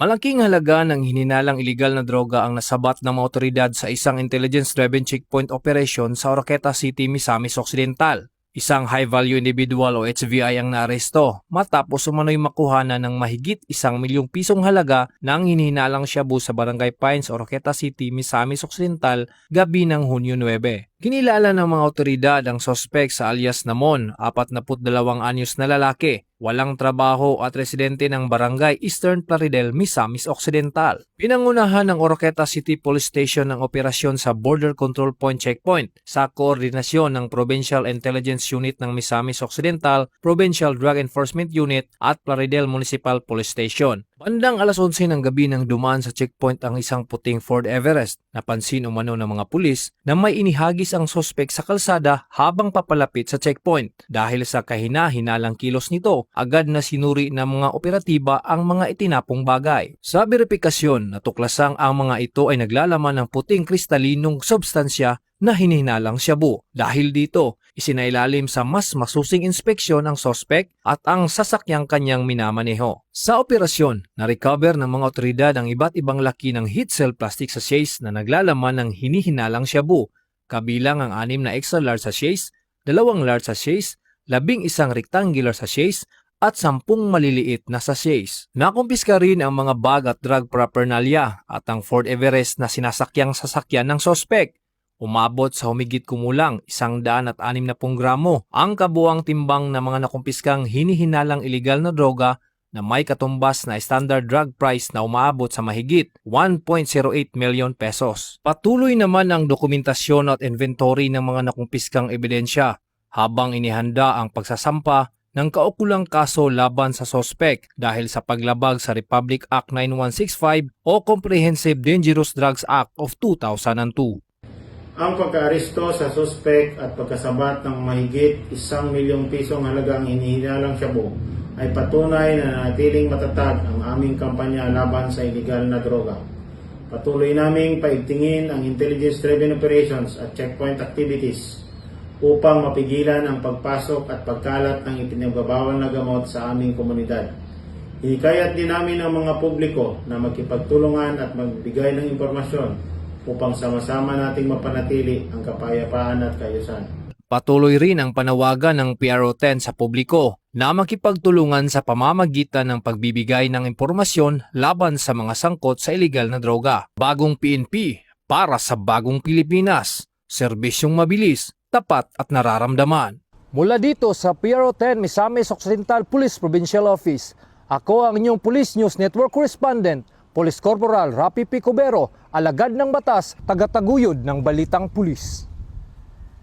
Malaking halaga ng hininalang iligal na droga ang nasabat ng mga otoridad sa isang intelligence-driven checkpoint operation sa Oroqueta City, Misamis Occidental. Isang high-value individual o HVI ang naaresto matapos umano'y makuhanan ng mahigit 1 milyong pisong halaga ng hinihinalang shabu sa Barangay Pines, Oroqueta City, Misamis Occidental, gabi ng Hunyo 9. Kinilala ng mga otoridad ang sospek sa alias Namon, 42 anyos na lalaki, walang trabaho at residente ng Barangay Eastern Plaridel, Misamis Occidental. Pinangunahan ng Oroqueta City Police Station ang operasyon sa Border Control Point Checkpoint sa koordinasyon ng Provincial Intelligence Unit ng Misamis Occidental, Provincial Drug Enforcement Unit at Plaridel Municipal Police Station. Bandang alas 11 ng gabi nang dumaan sa checkpoint ang isang puting Ford Everest, napansin umano ng mga pulis na may inihagis ang sospek sa kalsada habang papalapit sa checkpoint. Dahil sa kahina-hinalang kilos nito, agad na sinuri ng mga operatiba ang mga itinapong bagay. Sa beripikasyon, natuklasang ang mga ito ay naglalaman ng puting kristalinong substansya na hinihinalang shabu. Dahil dito, isinailalim sa mas masusing inspeksyon ang sospek at ang sasakyang kanyang minamaneho. Sa operasyon, na-recover ng mga otoridad ang iba't ibang laki ng heat cell plastic sachets na naglalaman ng hinihinalang shabu, kabilang ang 6 na extra large sachets, 2 large sachets, 11 rectangular sachets, at 10 maliliit na sachets. Nakumpiska rin ang mga bag at drug paraphernalia at ang Ford Everest na sinasakyang sasakyan ng sospek. Umabot sa humigit kumulang 160 gramo ang kabuang timbang ng mga nakumpiskang hinihinalang iligal na droga na may katumbas na standard drug price na umaabot sa mahigit 1.08 million pesos. Patuloy naman ang dokumentasyon at inventory ng mga nakumpiskang ebidensya habang inihanda ang pagsasampa ng kaukulang kaso laban sa sospek dahil sa paglabag sa Republic Act 9165 o Comprehensive Dangerous Drugs Act of 2002. Ang pagkaaresto sa suspek at pagkasabat ng mahigit 1 milyong pisong halagang hinihinalang shabu ay patunay na nanatiling matatag ang aming kampanya laban sa iligal na droga. Patuloy naming paigtingin ang intelligence-driven operations at checkpoint activities upang mapigilan ang pagpasok at pagkalat ng ipinagbabawal na gamot sa aming komunidad. Hinikayat din namin ang mga publiko na magkipagtulungan at magbigay ng impormasyon upang sama-sama nating mapanatili ang kapayapaan at kaayusan. Patuloy rin ang panawagan ng PRO10 sa publiko na makipagtulungan sa pamamagitan ng pagbibigay ng impormasyon laban sa mga sangkot sa iligal na droga. Bagong PNP para sa bagong Pilipinas. Serbisyong mabilis, tapat at nararamdaman. Mula dito sa PRO10 Misamis Occidental Police Provincial Office, ako ang inyong Police News Network Correspondent, Police Corporal Rapi P. Cubero, alagad ng batas, tagataguyod ng Balitang Pulis.